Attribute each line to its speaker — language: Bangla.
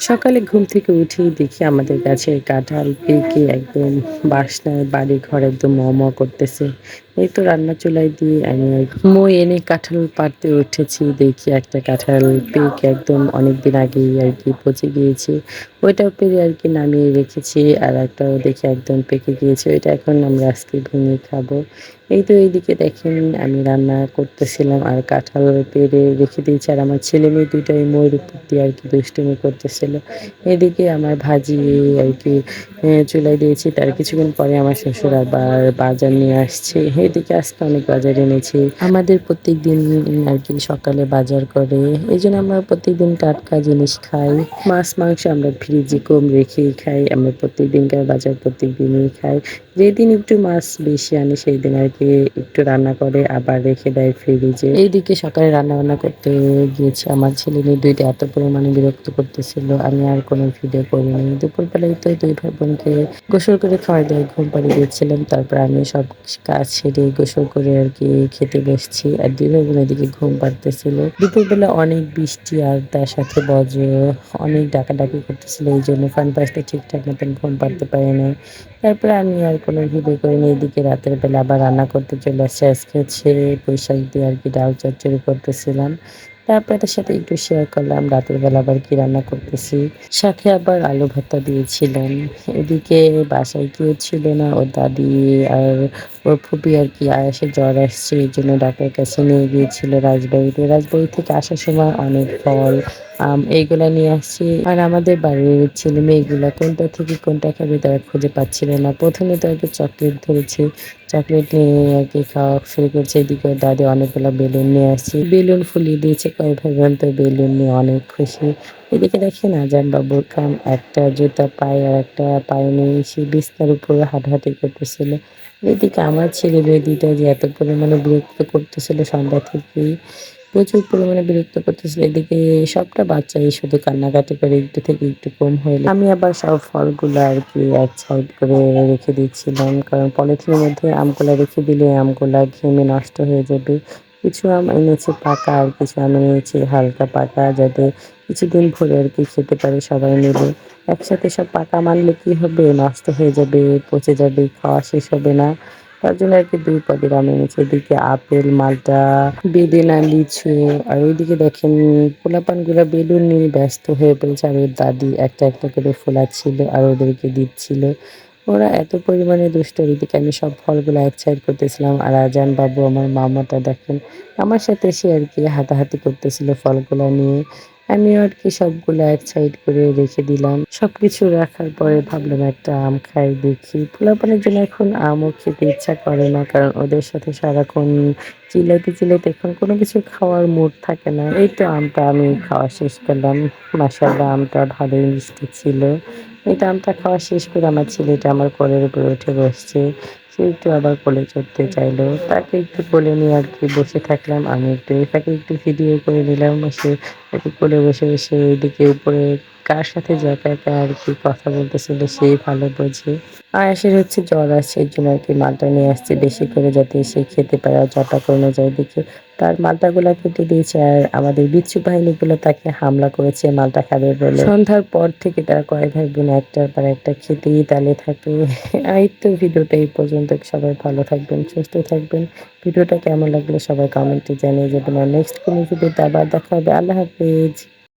Speaker 1: সকালে ঘুম থেকে উঠেই দেখি আমাদের গাছের কাঁঠাল পেকে একদম বাসনায় বাড়ি ঘর একদম ম ম করতেছে। এই তো রান্না চুলায় দিয়ে আমি মই এনে কাঁঠাল পাড়তে উঠেছি। দেখি একটা কাঁঠাল পেকে একদম অনেকদিন আগেই আরকি পচে গিয়েছে। ওইটাও পেড়ে আরকি নামিয়ে রেখেছি। আর একটাও দেখি একদম পেকে গিয়েছে। ওইটা এখন আমরা আজকে ভেঙে খাবো। এই তো এইদিকে দেখেন আমি রান্না করতেছিলাম আর কাঁঠাল পেড়ে রেখে দিয়েছি। আর আমার ছেলে-মেয়ে ২ টাই মইয়ের উপর দিয়ে আরকি দুষ্টুমি করতেছিল। এদিকে আমার ভাজি আরকি চুলায় দিয়েছি। তার কিছুক্ষণ পরে আমার শ্বশুর আবার বাজার নিয়ে আসছে। এদিকে আজকে অনেক বাজার এনেছে। আমাদের প্রত্যেকদিন আরকি সকালে বাজার করে। এজন্য আমরা প্রত্যেকদিন টাটকা জিনিস খাই। মাছ, মাংস আমরা ফ্রিজে কম রেখেই খাই। আমরা প্রত্যেকদিনকার বাজার প্রত্যেকদিনই খাই। যেদিন একটু মাছ বেশি আনি সেইদিন আরকি একটু রান্না করে আবার রেখে দেয় ফ্রিজে। এইদিকে সকালে রান্নাবান্না করতে গিয়েছি। আমার ছেলে-মেয়ে ২ টা এত পরিমাণে বিরক্ত করতেছিল, আমি আর কোনো ভিডিও করিনি। দুপুরবেলায় তো ২ ভাই বোনকে গোসল করে খাওয়াই দিয়ে ঘুম পাড়িয়ে দিয়েছিলাম। তারপর আমি সব কাজ সেরে গোসল করে আরকি খেতে বসছি। আর ২ ভাই বোন এদিকে ঘুম পাড়তেছিল। দুপুরবেলা অনেক বৃষ্টি আর তার সাথে বজ্র অনেক ডাকাডাকি করতেছিল। এইজন্য ফান পাশতে ঠিকঠাক মতন ঘুম পাড়তে পারি নাই। তারপরে আমি আর কোনো ভিডিও করিনি। এদিকে রাতের বেলা আবার রান্না করতে চলে আসছি। আজকে হচ্ছে পুঁইশাক দিয়ে আরকি ডাল চচ্চড়ি করতেছিলাম। তারপর তার সাথে একটু শেয়ার করলাম রাতের বেলা আবার কি রান্না করতেছি। সাথে আবার আলু ভর্তা দিয়েছিলাম। এদিকে বাসায় কেউ ছিল না। ওর দাদি আর ওর ফুপি আরকি আয়াসের জ্বর আসছে। এজন্য ডাক্তারের কাছে নিয়ে গিয়েছিল রাজবাড়িতে। রাজবাড়ি থেকে আসার সময় অনেক ফল, আম এইগুলা নিয়ে আসছি। আর আমাদের বাড়ির ছেলে-মেয়ে এগুলা কোনটা থেকে কোনটা খাবে তারা খুঁজে পাচ্ছিল না। ১ম এ তো আরকি চকলেট ধরেছে। চকলেট নিয়ে আরকি খাওয়া শুরু করেছে। এদিকে ওর দাদি অনেকগুলা বেলুন নিয়ে আসছে। বেলুন ফুলিয়ে দিয়েছে কয় ভাই বোন তো বেলুন নিয়ে অনেক খুশি। এদিকে দেখেন আজান বাবুর কাম একটা জুতা পায়ে আর একটা পায়ে নিয়ে সে বিছানার উপরে হাঁটাহাঁটি করতেছিল। এদিকে আমার ছেলে-মেয়ে ২ টা যে এত পরিমাণে বিরক্ত করতেছিল সন্ধ্যা থেকেই। প্রচুর পরিমাণে বিরক্ত করতেছিল। এদিকে সবটা বাচ্চাই শুধু কান্নাকাটি করে একটু থেকে একটু কম হইলে আমি আবার সব ফলগুলা আরকি এক সাইড করে রেখে দিচ্ছিলাম। কারণ পলিথিনের মধ্যে আমগুলা রেখে দিলে আমগুলা ঘেমে নষ্ট হয়ে যাবে। কিছু আম এনেছি পাকা আর কিছু আম এনেছি হালকা পাকা যাতে কিছুদিন ভরে আরকি খেতে পারে সবাই মিলে। একসাথে সব পাকা আম আনলে কি হবে? নষ্ট হয়ে যাবে, পচে যাবে, খাওয়া শেষ হবে না। তার জন্য আরকি ২ পদের আম এনেছি। এদিকে আপেল, মাল্টা, বেদেনা, লিচু আর ওইদিকে দেখেন পোলাপানগুলা বেলুন নিয়ে ব্যস্ত হয়ে পড়েছে। আর ওর দাদি একটা, একটা করে ফোলাচ্ছিল আর ওদেরকে দিচ্ছিল। ওরা এত পরিমাণে দুষ্ট এদিকে আমি সব ফলগুলা এক সাইড করতেছিলাম। আর আজান বাবু আমার মামাটা দেখেন আমার সাথে সে আরকি হাতাহাতি করতেছিল ফলগুলা নিয়ে। আমিও আরকি সবগুলা এক সাইড করে রেখে দিলাম। সবকিছু রাখার পরে ভাবলাম একটা আম খাই দেখি। পোলাপানের জন্য এখন আমও খেতে ইচ্ছা করে না। কারণ ওদের সাথে সারাক্ষণ চিল্লাইতে, চিল্লাইতে এখন কোনো কিছু খাওয়ার মুড থাকে না। এই তো আমটা আমি খাওয়া শেষ করলাম। মাশাআল্লাহ আমটা ভালোই মিষ্টি ছিল। এই তো আমটা খাওয়া শেষ করে আমার ছেলেটা আমার কোলের উপরে উঠে বসছে। সে একটু আবার কোলে চড়তে চাইলো। তাকে একটু কোলে নিয়ে আরকি বসে থাকলাম। আমি একটু এই ফাঁকে একটু ভিডিও করে নিলাম। সে আরকি কোলে বসে, বসে এদিকে উপরে কার সাথে যে একা, একা আরকি কথা বলতেছিল সেই ভালো বোঝে। আয়াসের হচ্ছে জ্বর আসছে এজন্য আরকি মালটা নিয়ে আসছে বেশি করে যাতে সে খেতে পারে আর জ্বরটা কমে যায় দেখে। তার মালটাগুলা কেটে দিয়েছে আর আমাদের বিচ্ছু বাহিনীগুলো তাকে হামলা করেছে মালটা খাবে বলে। সন্ধ্যার পর থেকে তারা কয় ভাই বোন একটার পর একটা খেতেই তালে থাকে। এই তো ভিডিওটা এই পর্যন্ত। সবাই ভালো থাকবেন, সুস্থ থাকবেন। ভিডিওটা কেমন লাগলো সবাই কমেন্টে জানিয়ে যাবেন। আর নেক্সট কোনো ভিডিওতে আবার দেখা হবে। আল্লাহ হাফেজ।